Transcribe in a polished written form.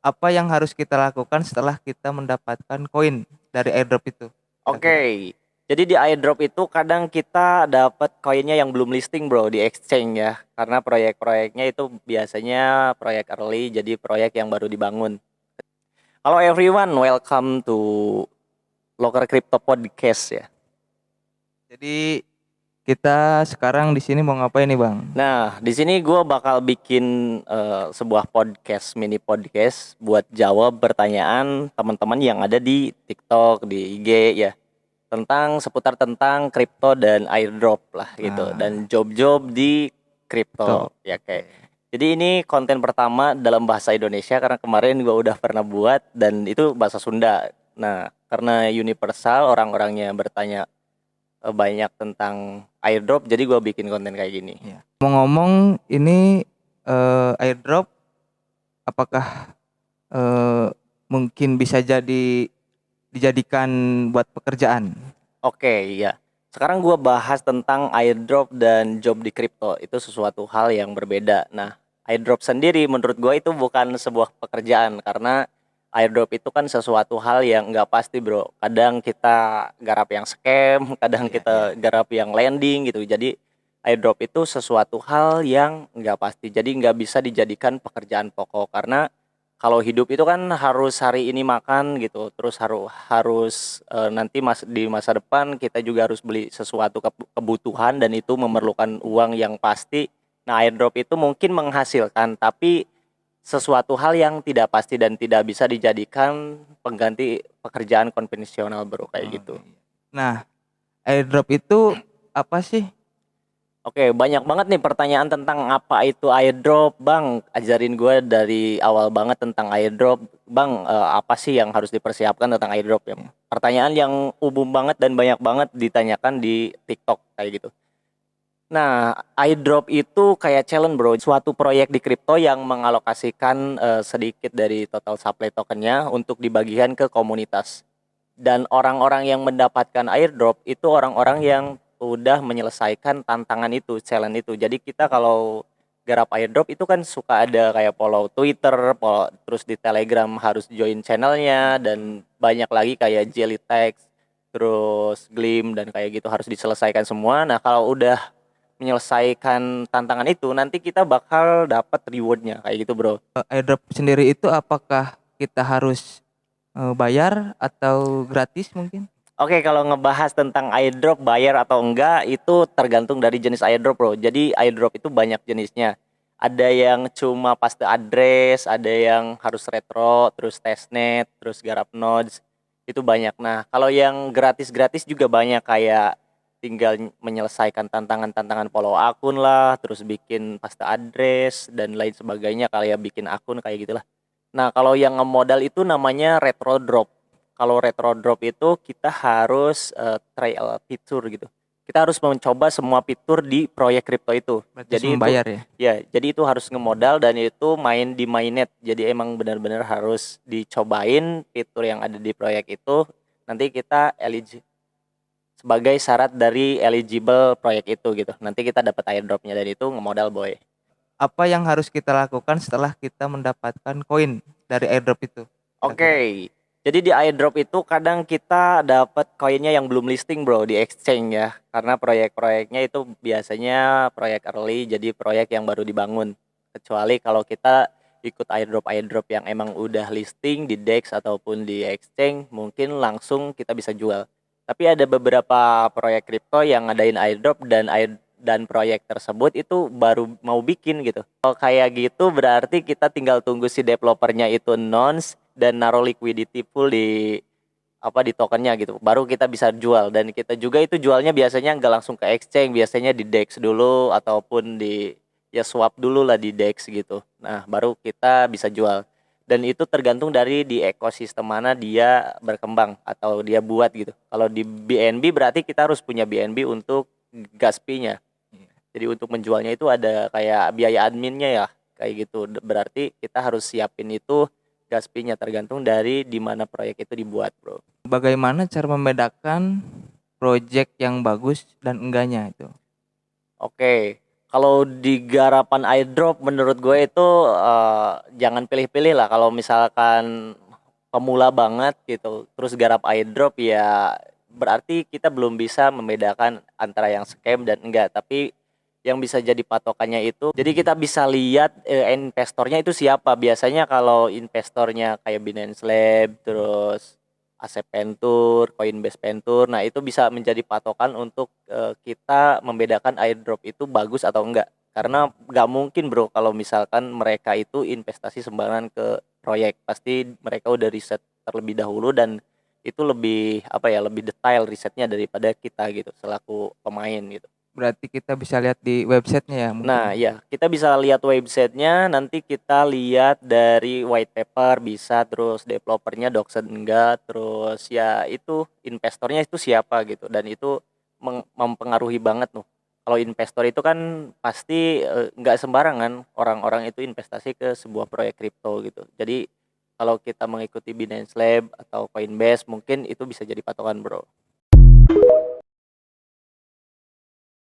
Apa yang harus kita lakukan setelah kita mendapatkan koin dari airdrop itu? Kira-kira. Oke. Jadi di airdrop itu kadang kita dapat koinnya yang belum listing bro di exchange ya. Karena proyek-proyeknya itu biasanya proyek early, jadi proyek yang baru dibangun. Halo everyone, welcome to Loker Crypto Podcast ya. Jadi kita sekarang di sini mau ngapain nih Bang? Nah, di sini gue bakal bikin sebuah podcast, mini podcast buat jawab pertanyaan teman-teman yang ada di TikTok, di IG ya, tentang seputar tentang kripto dan airdrop lah gitu, Nah, dan job-job di kripto top. ya kayak. Oke. Jadi ini konten pertama dalam bahasa Indonesia karena kemarin gue udah pernah buat dan itu bahasa Sunda. Nah, karena universal orang-orangnya bertanya banyak tentang airdrop, jadi gue bikin konten kayak gini. Ya. Ngomong-ngomong ini airdrop apakah eh, mungkin bisa jadi dijadikan buat pekerjaan? Oke, iya. Sekarang gue bahas tentang airdrop dan job di kripto. Itu sesuatu hal yang berbeda. Nah, airdrop sendiri menurut gue itu bukan sebuah pekerjaan. Karena airdrop itu kan sesuatu hal yang nggak pasti bro. Kadang kita garap yang scam, kadang Iya, iya. kita garap yang landing gitu. Jadi airdrop itu sesuatu hal yang nggak pasti. Jadi nggak bisa dijadikan pekerjaan pokok. Karena kalau hidup itu kan harus hari ini makan gitu, terus harus nanti di masa depan kita juga harus beli sesuatu kebutuhan dan itu memerlukan uang yang pasti. Nah, airdrop itu mungkin menghasilkan, tapi sesuatu hal yang tidak pasti dan tidak bisa dijadikan pengganti pekerjaan konvensional bro kayak Oke. gitu. Nah, airdrop itu apa sih? Oke, banyak banget nih pertanyaan tentang apa itu airdrop, Bang. Ajarin gue dari awal banget tentang airdrop, Bang. Apa sih yang harus dipersiapkan tentang airdrop ya? Ya. Pertanyaan yang umum banget dan banyak banget ditanyakan di TikTok kayak gitu. Nah, airdrop itu kayak challenge, bro. Suatu proyek di kripto yang mengalokasikan sedikit dari total supply tokennya untuk dibagikan ke komunitas. Dan orang-orang yang mendapatkan airdrop itu orang-orang yang udah menyelesaikan tantangan itu, challenge itu. Jadi kita kalau garap airdrop itu kan suka ada kayak follow Twitter, terus di Telegram harus join channelnya dan banyak lagi kayak Jellytex, terus Gleam dan kayak gitu harus diselesaikan semua. Nah kalau udah menyelesaikan tantangan itu nanti kita bakal dapat rewardnya kayak gitu bro. Airdrop sendiri itu apakah kita harus bayar atau gratis mungkin? Oke, kalau ngebahas tentang airdrop bayar atau enggak itu tergantung dari jenis airdrop, bro. Jadi airdrop itu banyak jenisnya. Ada yang cuma paste address, ada yang harus retro, terus testnet, terus garap nodes. Itu banyak. Nah, kalau yang gratis-gratis juga banyak kayak tinggal menyelesaikan tantangan-tantangan follow akun lah, terus bikin paste address dan lain sebagainya kayak bikin akun kayak gitulah. Nah, kalau yang ngemodal itu namanya retro drop. Kalau retro drop itu kita harus trial fitur gitu. Kita harus mencoba semua fitur di proyek kripto itu. Berarti harus Jadi itu membayar ya? ya, jadi itu harus ngemodal dan itu main di mainnet. Jadi emang benar-benar harus dicobain fitur yang ada di proyek itu. Nanti kita sebagai syarat dari eligible proyek itu gitu. Nanti kita dapat airdropnya dari itu ngemodal boy. Apa yang harus kita lakukan setelah kita mendapatkan koin dari airdrop itu? Kira-kira. Oke. Jadi di airdrop itu kadang kita dapat koinnya yang belum listing bro di exchange ya. Karena proyek-proyeknya itu biasanya proyek early jadi proyek yang baru dibangun. Kecuali kalau kita ikut airdrop yang emang udah listing di DEX ataupun di exchange mungkin langsung kita bisa jual. Tapi ada beberapa proyek kripto yang ngadain airdrop dan proyek tersebut itu baru mau bikin gitu. Kalau kayak gitu berarti kita tinggal tunggu si developernya itu nonce dan naruh liquidity full di tokennya gitu. Baru kita bisa jual dan kita juga itu jualnya biasanya nggak langsung ke exchange, biasanya di DEX dulu ataupun di ya swap dulu lah di DEX gitu. Nah, baru kita bisa jual. Dan itu tergantung dari di ekosistem mana dia berkembang atau dia buat gitu. Kalau di BNB berarti kita harus punya BNB untuk gas fee-nya. Jadi untuk menjualnya itu ada kayak biaya adminnya ya, kayak gitu. Berarti kita harus siapin itu gas fee-nya tergantung dari di mana proyek itu dibuat, bro. Bagaimana cara membedakan project yang bagus dan enggaknya itu? Oke, Kalau di garapan airdrop menurut gue itu jangan pilih-pilih lah. Kalau misalkan pemula banget gitu, terus garap airdrop ya berarti kita belum bisa membedakan antara yang scam dan enggak. Tapi yang bisa jadi patokannya itu, jadi kita bisa lihat investornya itu siapa. Biasanya kalau investornya kayak Binance Lab, terus Asep Pentur, Coinbase Pentur, nah itu bisa menjadi patokan untuk kita membedakan airdrop itu bagus atau enggak. Karena nggak mungkin bro kalau misalkan mereka itu investasi sembarangan ke proyek, pasti mereka udah riset terlebih dahulu dan itu lebih apa ya, lebih detail risetnya daripada kita gitu selaku pemain gitu. Berarti kita bisa lihat di websitenya ya mungkin. Nah, ya, kita bisa lihat websitenya, nanti kita lihat dari white paper bisa, terus developernya doxed enggak, terus ya itu investornya itu siapa gitu, dan itu mempengaruhi banget tuh. Kalau investor itu kan pasti nggak sembarangan orang-orang itu investasi ke sebuah proyek kripto gitu. Jadi kalau kita mengikuti Binance Lab atau Coinbase mungkin itu bisa jadi patokan bro.